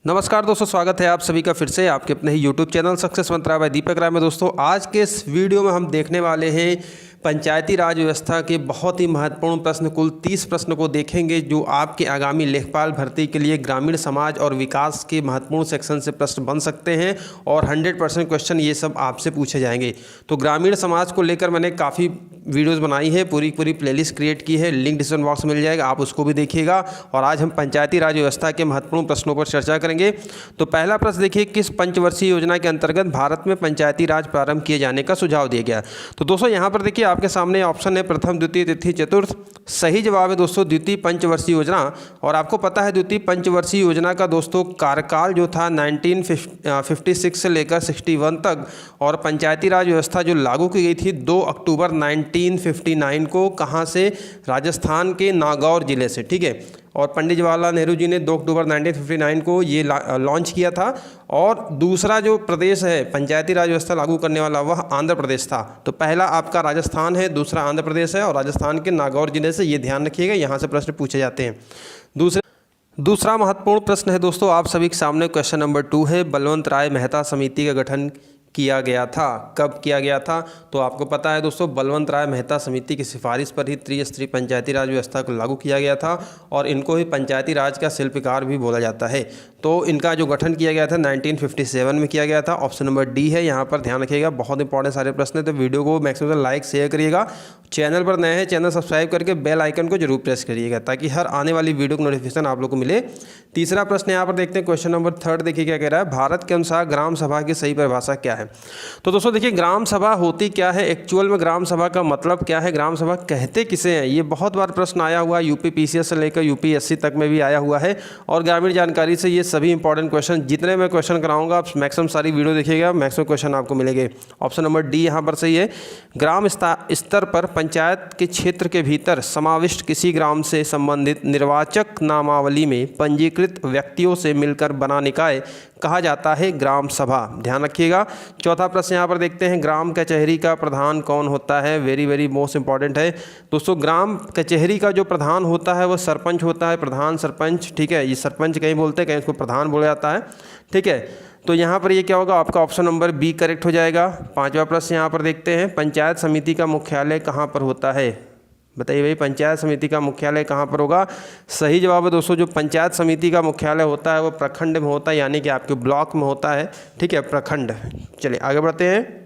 नमस्कार दोस्तों, स्वागत है आप सभी का फिर से आपके अपने ही यूट्यूब चैनल सक्सेस मंत्रा बाय दीपक राय में। दोस्तों आज के इस वीडियो में हम देखने वाले हैं पंचायती राज व्यवस्था के बहुत ही महत्वपूर्ण प्रश्न, कुल 30 प्रश्न को देखेंगे जो आपके आगामी लेखपाल भर्ती के लिए ग्रामीण समाज और विकास के महत्वपूर्ण सेक्शन से प्रश्न बन सकते हैं और 100% क्वेश्चन ये सब आपसे पूछे जाएंगे। तो ग्रामीण समाज को लेकर मैंने काफ़ी वीडियोज़ बनाई है, पूरी प्लेलिस्ट क्रिएट की है, लिंक डिस्क्रिप्शन बॉक्स में मिल जाएगा, आप उसको भी देखिएगा। और आज हम पंचायती राज व्यवस्था के महत्वपूर्ण प्रश्नों पर चर्चा करेंगे। तो पहला प्रश्न देखिए, किस पंचवर्षीय योजना के अंतर्गत भारत में पंचायती राज प्रारंभ किए जाने का सुझाव दिया गया? तो दोस्तों यहाँ पर देखिए आपके सामने ऑप्शन है प्रथम, द्वितीय, तृतीय, चतुर्थ। सही जवाब है दोस्तों द्वितीय पंचवर्षीय योजना। और आपको पता है द्वितीय पंचवर्षीय योजना का दोस्तों कार्यकाल जो था 1956 से लेकर 61 तक, और पंचायती राज व्यवस्था जो लागू की गई थी 2 अक्टूबर 1959 को, कहाँ से? राजस्थान के नागौर जिले से, ठीक है। और पंडित जवाहरलाल नेहरू जी ने 2 अक्टूबर 1959 को ये लॉन्च किया था। और दूसरा जो प्रदेश है पंचायती राज व्यवस्था लागू करने वाला वह आंध्र प्रदेश था। तो पहला आपका राजस्थान है, दूसरा आंध्र प्रदेश है, और राजस्थान के नागौर जिले से, ये ध्यान रखिएगा, यहाँ से प्रश्न पूछे जाते हैं। दूसरा महत्वपूर्ण प्रश्न है दोस्तों आप सभी के सामने, क्वेश्चन नंबर 2 है, बलवंत राय मेहता समिति का गठन किया गया था, कब किया गया था? तो आपको पता है दोस्तों बलवंत राय मेहता समिति की सिफारिश पर ही त्रिस्तरीय पंचायती राज व्यवस्था को लागू किया गया था, और इनको ही पंचायती राज का शिल्पकार भी बोला जाता है। तो इनका जो गठन किया गया था 1957 में किया गया था। ऑप्शन नंबर डी है, यहाँ पर ध्यान रखिएगा, बहुत इंपॉर्टेंट सारे प्रश्न है, तो वीडियो को मैक्सिमम लाइक शेयर करिएगा। चैनल पर नए हैं, चैनल सब्सक्राइब करके बेल आइकन को जरूर प्रेस करिएगा ताकि हर आने वाली वीडियो का नोटिफिकेशन आप लोग को मिले। तीसरा प्रश्न यहाँ पर देखते हैं, क्वेश्चन नंबर 3 देखिए क्या कह रहा है, भारत के अनुसार ग्राम सभा की सही परिभाषा क्या है? तो दोस्तों देखिए ग्राम सभा होती क्या है, एक्चुअल में ग्राम सभा का मतलब क्या है, ग्राम सभा कहते किसे हैं? ये बहुत बार प्रश्न आया हुआ है, यूपी पीसीएस से लेकर यूपीएससी तक में भी आया हुआ है, और ग्रामीण जानकारी से ये सभी इंपॉर्टेंट क्वेश्चन जितने मैं क्वेश्चन कराऊंगा आप मैक्सिमम सारी वीडियो देखिएगा, मैक्सिमम क्वेश्चन आपको मिलेंगे। ऑप्शन नंबर डी यहाँ पर सही है। ग्राम स्तर पर पंचायत के क्षेत्र के भीतर समाविष्ट किसी ग्राम से संबंधित निर्वाचक नामावली में पंजीकृत व्यक्तियों से मिलकर बना निकाय कहा जाता है ग्राम सभा, ध्यान रखिएगा। चौथा प्रश्न यहाँ पर देखते हैं, ग्राम कचहरी का प्रधान कौन होता है? वेरी मोस्ट इंपॉर्टेंट है दोस्तों। ग्राम कचहरी का जो प्रधान होता है वो सरपंच होता है, प्रधान सरपंच, ठीक है। ये सरपंच कहीं बोलते हैं, कहीं इसको प्रधान बोला जाता है, ठीक है। तो यहाँ पर ये क्या होगा, आपका ऑप्शन नंबर बी करेक्ट हो जाएगा। पांचवा प्रश्न यहाँ पर देखते हैं, पंचायत समिति का मुख्यालय कहाँ पर होता है? बताइए भाई, पंचायत समिति का मुख्यालय कहाँ पर होगा? सही जवाब है दोस्तों, जो पंचायत समिति का मुख्यालय होता है वो प्रखंड में होता है, यानी कि आपके ब्लॉक में होता है, ठीक है, प्रखंड। चलिए आगे बढ़ते हैं।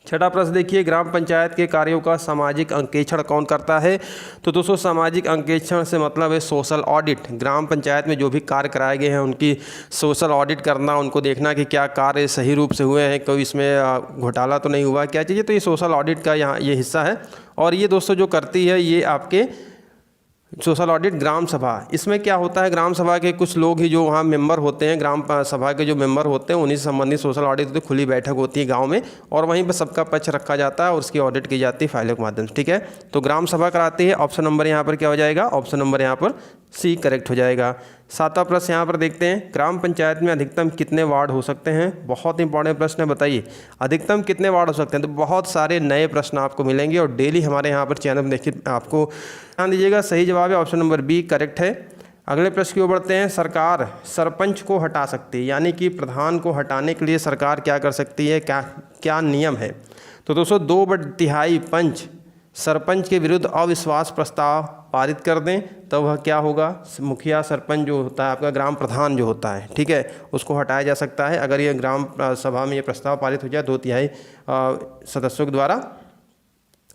छठा प्रश्न देखिए, ग्राम पंचायत के कार्यों का सामाजिक अंकेक्षण कौन करता है? तो दोस्तों सामाजिक अंकेक्षण से मतलब है सोशल ऑडिट। ग्राम पंचायत में जो भी कार्य कराए गए हैं उनकी सोशल ऑडिट करना, उनको देखना कि क्या कार्य सही रूप से हुए हैं, कोई इसमें घोटाला तो नहीं हुआ, क्या चाहिए। तो ये सोशल ऑडिट का यहाँ ये हिस्सा है, और ये दोस्तों जो करती है ये आपके सोशल ऑडिट ग्राम सभा। इसमें क्या होता है, ग्राम सभा के कुछ लोग ही जो वहाँ मेंबर होते हैं, ग्राम सभा के जो मेंबर होते हैं उन्हीं से संबंधित सोशल ऑडिट होती है, खुली बैठक होती है गांव में, और वहीं पर सबका पक्ष रखा जाता है और उसकी ऑडिट की जाती है फाइलों के माध्यम से, ठीक है। तो ग्राम सभा कराती है। ऑप्शन नंबर यहाँ पर क्या हो जाएगा? ऑप्शन नंबर यहाँ पर सी करेक्ट हो जाएगा। सातवां प्रश्न यहाँ पर देखते हैं, ग्राम पंचायत में अधिकतम कितने वार्ड हो सकते हैं? बहुत इंपॉर्टेंट प्रश्न है, बताइए अधिकतम कितने वार्ड हो सकते हैं? तो बहुत सारे नए प्रश्न आपको मिलेंगे और डेली हमारे यहाँ पर चैनल में देखिए, आपको ध्यान दीजिएगा। सही जवाब है ऑप्शन नंबर बी करेक्ट है। अगले प्रश्न की ओर बढ़ते हैं, सरकार सरपंच को हटा सकती है, यानी कि प्रधान को हटाने के लिए सरकार क्या कर सकती है, क्या नियम है? तो दोस्तों 2/3 पंच सरपंच के विरुद्ध अविश्वास प्रस्ताव पारित कर दें तो वह क्या होगा, मुखिया सरपंच जो होता है आपका ग्राम प्रधान जो होता है, ठीक है, उसको हटाया जा सकता है अगर ये ग्राम सभा में ये प्रस्ताव पारित हो जाए 2/3 सदस्यों के द्वारा।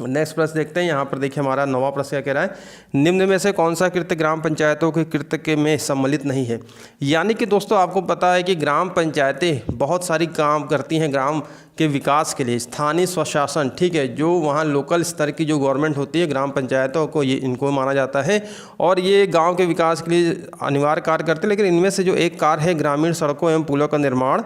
नेक्स्ट प्रश्न देखते हैं, यहाँ पर देखिए हमारा 9वां प्रश्न क्या कह रहा है, निम्न में से कौन सा कृत्य ग्राम पंचायतों के कृत्य के में सम्मिलित नहीं है? यानी कि दोस्तों आपको पता है कि ग्राम पंचायतें बहुत सारी काम करती हैं ग्राम के विकास के लिए, स्थानीय स्वशासन, ठीक है, जो वहाँ लोकल स्तर की जो गवर्नमेंट होती है ग्राम पंचायतों को ये इनको माना जाता है, और ये गाँव के विकास के लिए अनिवार्य कार्य करते हैं। लेकिन इनमें से जो एक कार्य है ग्रामीण सड़कों एवं पुलों का निर्माण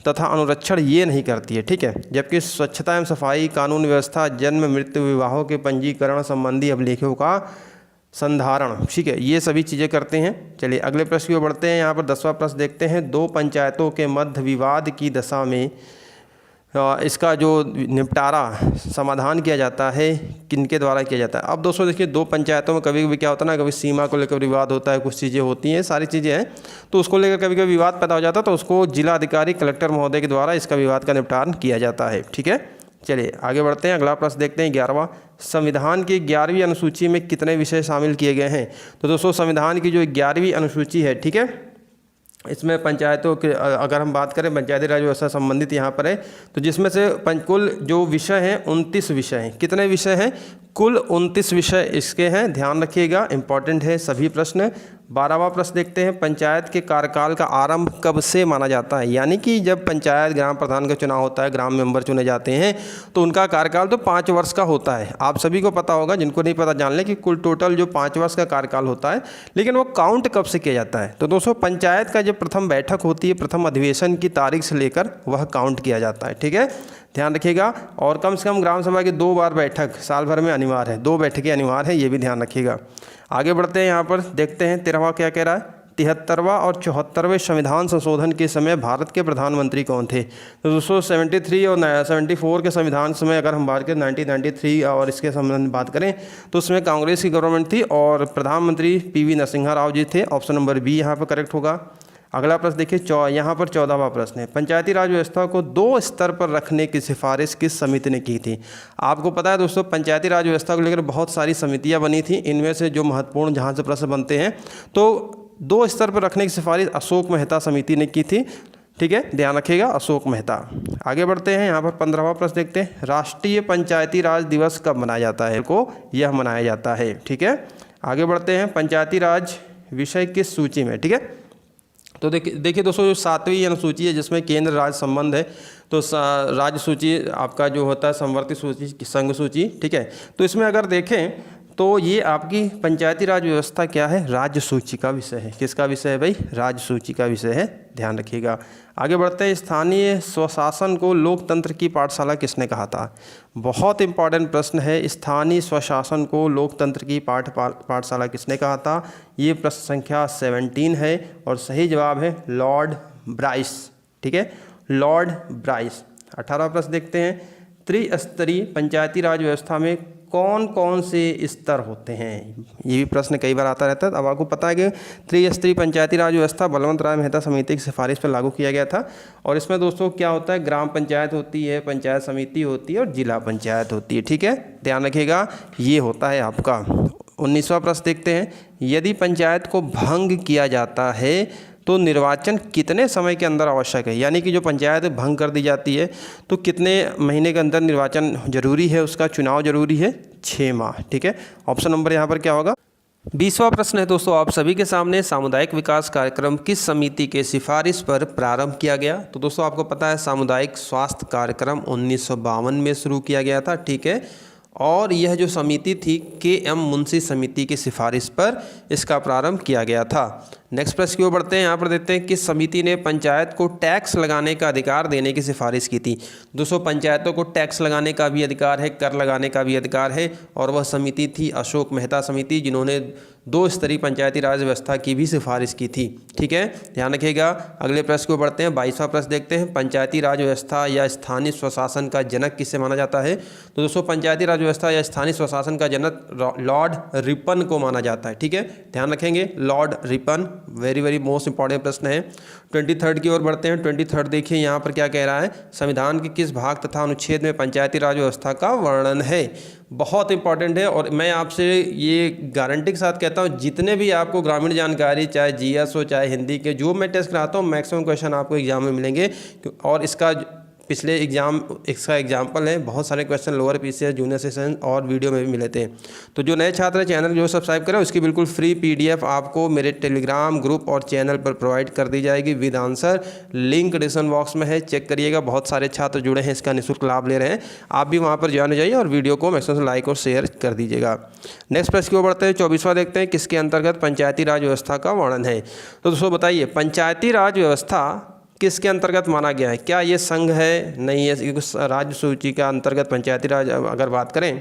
तथा अनुरक्षण, ये नहीं करती है, ठीक है। जबकि स्वच्छता एवं सफाई, कानून व्यवस्था, जन्म मृत्यु विवाहों के पंजीकरण संबंधी अभिलेखों का संधारण, ठीक है, ये सभी चीज़ें करते हैं। चलिए अगले प्रश्न की ओर बढ़ते हैं। यहाँ पर 10वां प्रश्न देखते हैं, 2 पंचायतों के मध्य विवाद की दशा में इसका जो निपटारा समाधान किया जाता है किनके द्वारा किया जाता है। अब दोस्तों देखिए, दो पंचायतों में कभी कभी क्या होता है ना, कभी सीमा को लेकर विवाद होता है, कुछ चीज़ें होती हैं, सारी चीज़ें हैं, तो उसको लेकर कभी कभी विवाद पैदा हो जाता है, तो उसको जिला अधिकारी कलेक्टर महोदय के द्वारा इसका विवाद का निपटान किया जाता है। ठीक है, चलिए आगे बढ़ते हैं। अगला प्रश्न देखते हैं 11वां। संविधान की 11वीं अनुसूची में कितने विषय शामिल किए गए हैं? तो दोस्तों संविधान की जो 11वीं अनुसूची है, ठीक है, इसमें पंचायतों के अगर हम बात करें पंचायती राज व्यवस्था संबंधित यहाँ पर है, तो जिसमें से कुल जो विषय हैं 29 विषय हैं। कितने विषय हैं? कुल 29 विषय इसके हैं, ध्यान रखिएगा, इंपॉर्टेंट है सभी प्रश्न। 12वां प्रश्न देखते हैं, पंचायत के कार्यकाल का आरंभ कब से माना जाता है? यानी कि जब पंचायत ग्राम प्रधान का चुनाव होता है, ग्राम मेंबर चुने जाते हैं, तो उनका कार्यकाल तो 5 वर्ष का होता है। आप सभी को पता होगा, जिनको नहीं पता जान लें कि कुल टोटल जो 5 वर्ष का कार्यकाल होता है, लेकिन वो काउंट कब से किया जाता है? तो दोस्तों पंचायत का जब प्रथम बैठक होती है, प्रथम अधिवेशन की तारीख से लेकर वह काउंट किया जाता है। ठीक है, ध्यान रखिएगा। और कम से कम ग्राम सभा की 2 बार बैठक साल भर में अनिवार्य है, 2 बैठकें अनिवार्य है, ये भी ध्यान रखिएगा। आगे बढ़ते हैं, यहाँ पर देखते हैं 13वां क्या कह रहा है। 73वां और 74वें संविधान संशोधन के समय भारत के प्रधानमंत्री कौन थे? तो दोस्तों 73 और 74 के संविधान समय अगर हम बात करें 1993 और इसके संबंध में बात करें, तो उसमें कांग्रेस की गवर्नमेंट थी और प्रधानमंत्री PV नरसिम्हा राव जी थे। ऑप्शन नंबर बी यहाँ पर करेक्ट होगा। अगला प्रश्न देखिए, यहाँ पर 14वां प्रश्न है, पंचायती राज व्यवस्था को 2 स्तर पर रखने की सिफारिश किस समिति ने की थी? आपको पता है दोस्तों, पंचायती राज व्यवस्था को लेकर बहुत सारी समितियां बनी थी। इनमें से जो महत्वपूर्ण जहां से प्रश्न बनते हैं, तो 2 स्तर पर रखने की सिफारिश अशोक मेहता समिति ने की थी। ठीक है, ध्यान रखिएगा, अशोक मेहता। आगे बढ़ते हैं, यहाँ पर 15वां प्रश्न देखते हैं, राष्ट्रीय पंचायती राज दिवस कब मनाया जाता है? को यह मनाया जाता है। ठीक है, आगे बढ़ते हैं, पंचायती राज विषय किस सूची में? ठीक है, तो देखिए दोस्तों, जो 7वीं अनुसूची है जिसमें केंद्र राज्य संबंध है, तो राज्य सूची आपका जो होता है संवर्ती सूची, संघ सूची। ठीक है, तो इसमें अगर देखें तो ये आपकी पंचायती राज व्यवस्था क्या है? राज्य सूची का विषय है। किसका विषय है भाई? राज्य सूची का विषय है, ध्यान रखिएगा। आगे बढ़ते हैं, स्थानीय स्वशासन को लोकतंत्र की पाठशाला किसने कहा था? बहुत इंपॉर्टेंट प्रश्न है, स्थानीय स्वशासन को लोकतंत्र की पाठशाला किसने कहा था? ये प्रश्न संख्या 17 है और सही जवाब है लॉर्ड ब्राइस। ठीक है, लॉर्ड ब्राइस। 18वां प्रश्न देखते हैं, त्रिस्तरीय पंचायती राज व्यवस्था में कौन कौन से स्तर होते हैं? ये भी प्रश्न कई बार आता रहता है। अब आपको पता है कि त्रिस्तरीय पंचायती राज व्यवस्था बलवंत राय मेहता समिति की सिफारिश पर लागू किया गया था। और इसमें दोस्तों क्या होता है, ग्राम पंचायत होती है, पंचायत समिति होती है और जिला पंचायत होती है। ठीक है, ध्यान रखिएगा, ये होता है आपका। 19वां प्रश्न देखते हैं, यदि पंचायत को भंग किया जाता है तो निर्वाचन कितने समय के अंदर आवश्यक है? यानी कि जो पंचायत भंग कर दी जाती है तो कितने महीने के अंदर निर्वाचन जरूरी है, उसका चुनाव जरूरी है? 6 माह। ठीक है, ऑप्शन नंबर यहाँ पर क्या होगा? 20वां प्रश्न है दोस्तों आप सभी के सामने, सामुदायिक विकास कार्यक्रम किस समिति के सिफारिश पर प्रारंभ किया गया? तो दोस्तों आपको पता है सामुदायिक स्वास्थ्य कार्यक्रम 1952 में शुरू किया गया था। ठीक है, और यह जो समिति थी KM मुंशी समिति की सिफारिश पर इसका प्रारंभ किया गया था। नेक्स्ट प्रश्न की ओर बढ़ते हैं, यहाँ पर देखते हैं किस समिति ने पंचायत को टैक्स लगाने का अधिकार देने की सिफारिश की थी? दोस्तों पंचायतों को टैक्स लगाने का भी अधिकार है, कर लगाने का भी अधिकार है, और वह समिति थी अशोक मेहता समिति, जिन्होंने 2 स्तरीय पंचायती राज व्यवस्था की भी सिफारिश की थी। ठीक है, ध्यान रखिएगा। अगले प्रश्न को बढ़ते हैं, 22वां प्रश्न देखते हैं, पंचायती राज व्यवस्था या स्थानीय स्वशासन का जनक किसे माना जाता है? तो दोस्तों पंचायती राज व्यवस्था या स्थानीय स्वशासन का जनक लॉर्ड रिपन को माना जाता है। ठीक है, ध्यान रखेंगे, Lord Ripon. Very very most important प्रश्न है। 23rd की ओर बढ़ते हैं। 23rd देखिए यहाँ पर क्या कह रहा है, संविधान के किस भाग तथा अनुच्छेद में पंचायती राज व्यवस्था का वर्णन है? बहुत इंपॉर्टेंट है, और मैं आपसे ये गारंटी के साथ कहता हूँ, जितने भी आपको ग्रामीण जानकारी, चाहे GS हो चाहे हिंदी के, जो मैं टेस्ट कराता हूँ मैक्सिमम क्वेश्चन आपको एग्जाम में मिलेंगे। और इसका पिछले इसका एग्जाम्पल है, बहुत सारे question lower PCS junior session और वीडियो में भी मिले थे। तो जो नए छात्र चैनल जो सब्सक्राइब करें उसकी बिल्कुल फ्री PDF आपको मेरे टेलीग्राम ग्रुप और चैनल पर प्रोवाइड कर दी जाएगी with answer. Link description box में है, चेक करिएगा। बहुत सारे छात्र जुड़े हैं, इसका निःशुल्क लाभ ले रहे हैं, आप भी वहाँ पर ज्वाइन हो जाइए और वीडियो को मैक्सिमम लाइक और शेयर कर दीजिएगा। नेक्स्ट प्रश्न की ओर बढ़ते हैं। 24वां देखते हैं, किसके अंतर्गत पंचायती राज व्यवस्था का वर्णन है? तो दोस्तों बताइए, पंचायती राज व्यवस्था किसके अंतर्गत माना गया है? क्या ये संघ है? नहीं है, राज्य सूची का अंतर्गत पंचायती राज अगर बात करें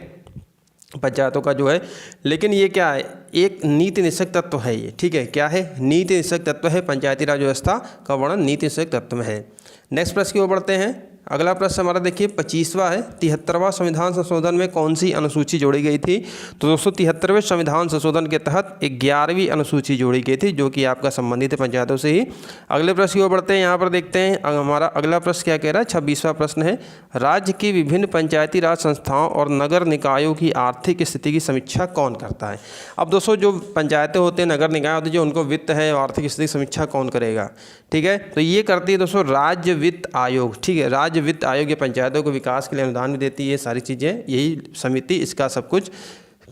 पंचायतों का जो है, लेकिन ये क्या है, एक नीति निषेध तत्व है ये। ठीक है, क्या है? नीति निषेध तत्व है। पंचायती राज व्यवस्था का वर्णन नीति निषेध तत्व में है। नेक्स्ट प्रश्न की ओर बढ़ते हैं। अगला प्रश्न हमारा देखिए 25वां है, 73वां संविधान संशोधन में कौन सी अनुसूची जोड़ी गई थी? तो दोस्तों 73वें संविधान संशोधन के तहत 11वीं अनुसूची जोड़ी गई थी, जो कि आपका संबंधित है पंचायतों से ही। अगले प्रश्न की ओर बढ़ते हैं। यहाँ पर देखते हैं हमारा अगला प्रश्न क्या कह रहा है। 26वां प्रश्न है, राज्य की विभिन्न पंचायती राज संस्थाओं और नगर निकायों की आर्थिक स्थिति की समीक्षा कौन करता है? अब दोस्तों जो पंचायतें होते हैं, नगर निकाय होते हैं, जो उनको वित्त है आर्थिक स्थिति की समीक्षा कौन करेगा? ठीक है, तो ये करती है दोस्तों राज्य वित्त आयोग। ठीक है, राज्य वित्त आयोग ये पंचायतों को विकास के लिए अनुदान भी देती है, सारी चीज़ें यही समिति इसका सब कुछ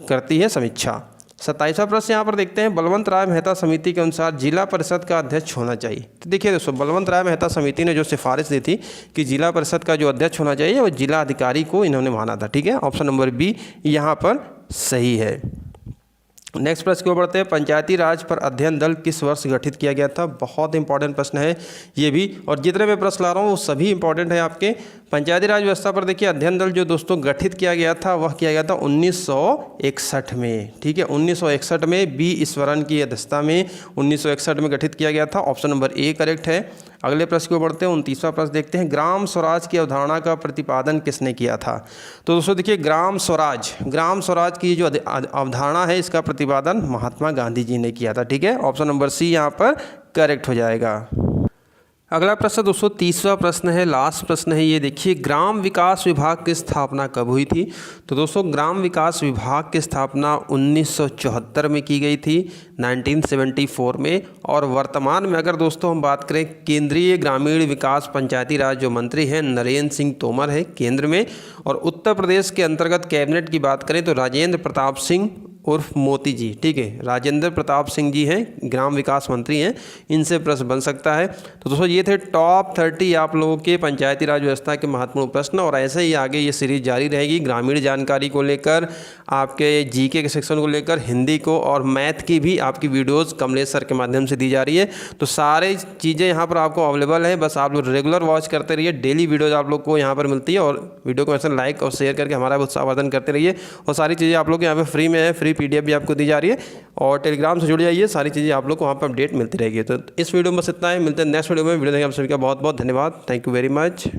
करती है समीक्षा। 27वां प्रश्न यहाँ पर देखते हैं, बलवंत राय मेहता समिति के अनुसार जिला परिषद का अध्यक्ष होना चाहिए। तो देखिए दोस्तों, बलवंत राय मेहता समिति ने जो सिफारिश दी थी कि जिला परिषद का जो अध्यक्ष होना चाहिए वो जिला अधिकारी को इन्होंने माना था। ठीक है, ऑप्शन नंबर बी यहाँ पर सही है। नेक्स्ट प्रश्न की ओर बढ़ते हैं, पंचायती राज पर अध्ययन दल किस वर्ष गठित किया गया था? बहुत इंपॉर्टेंट प्रश्न है ये भी, और जितने मैं प्रश्न ला रहा हूँ वो सभी इंपॉर्टेंट है आपके। पंचायती राज व्यवस्था पर देखिए अध्ययन दल जो दोस्तों गठित किया गया था वह किया गया था 1961 में। ठीक है, 1961 में बी ईश्वरन की अध्यक्षता में 1961 में गठित किया गया था। ऑप्शन नंबर ए करेक्ट है। अगले प्रश्न को बढ़ते हैं, 29वां प्रश्न देखते हैं, ग्राम स्वराज की अवधारणा का प्रतिपादन किसने किया था? तो दोस्तों देखिए ग्राम स्वराज की जो अवधारणा है इसका प्रतिपादन महात्मा गांधी जी ने किया था। ठीक है, ऑप्शन नंबर सी यहाँ पर करेक्ट हो जाएगा। अगला प्रश्न दोस्तों 30वां प्रश्न है, लास्ट प्रश्न है ये। देखिए ग्राम विकास विभाग की स्थापना कब हुई थी? तो दोस्तों ग्राम विकास विभाग की स्थापना 1974 में की गई थी, 1974 में। और वर्तमान में अगर दोस्तों हम बात करें, केंद्रीय ग्रामीण विकास पंचायती राज जो मंत्री हैं नरेंद्र सिंह तोमर है केंद्र में, और उत्तर प्रदेश के अंतर्गत कैबिनेट की बात करें तो राजेंद्र प्रताप सिंह उर्फ मोती जी। ठीक है, राजेंद्र प्रताप सिंह जी हैं, ग्राम विकास मंत्री हैं, इनसे प्रश्न बन सकता है। तो दोस्तों ये थे टॉप 30 आप लोगों के पंचायती राज व्यवस्था के महत्वपूर्ण प्रश्न, और ऐसे ही आगे ये सीरीज जारी रहेगी ग्रामीण जानकारी को लेकर, आपके जीके के सेक्शन को लेकर, हिंदी को और मैथ की भी आपकी वीडियोज़ कमलेश सर के माध्यम से दी जा रही है। तो सारी चीज़ें यहाँ पर आपको अवेलेबल है, बस आप लोग रेगुलर वॉच करते रहिए। डेली वीडियोज़ आप लोग को यहाँ पर मिलती है, और वीडियो को ऐसा लाइक और शेयर करके हमारा उत्साहवर्धन करते रहिए। और सारी चीज़ें आप लोग यहाँ पर फ्री में है, फ्री PDF भी आपको दी जा रही है, और टेलीग्राम से जुड़ जाइए, सारी चीज़ें आप लोग को वहाँ पर अपडेट मिलती रहेगी। तो इस वीडियो में बस इतना है, मिलते हैं नेक्स्ट वीडियो में। वीडियो देखने आप सभी का बहुत बहुत धन्यवाद। Thank you very much.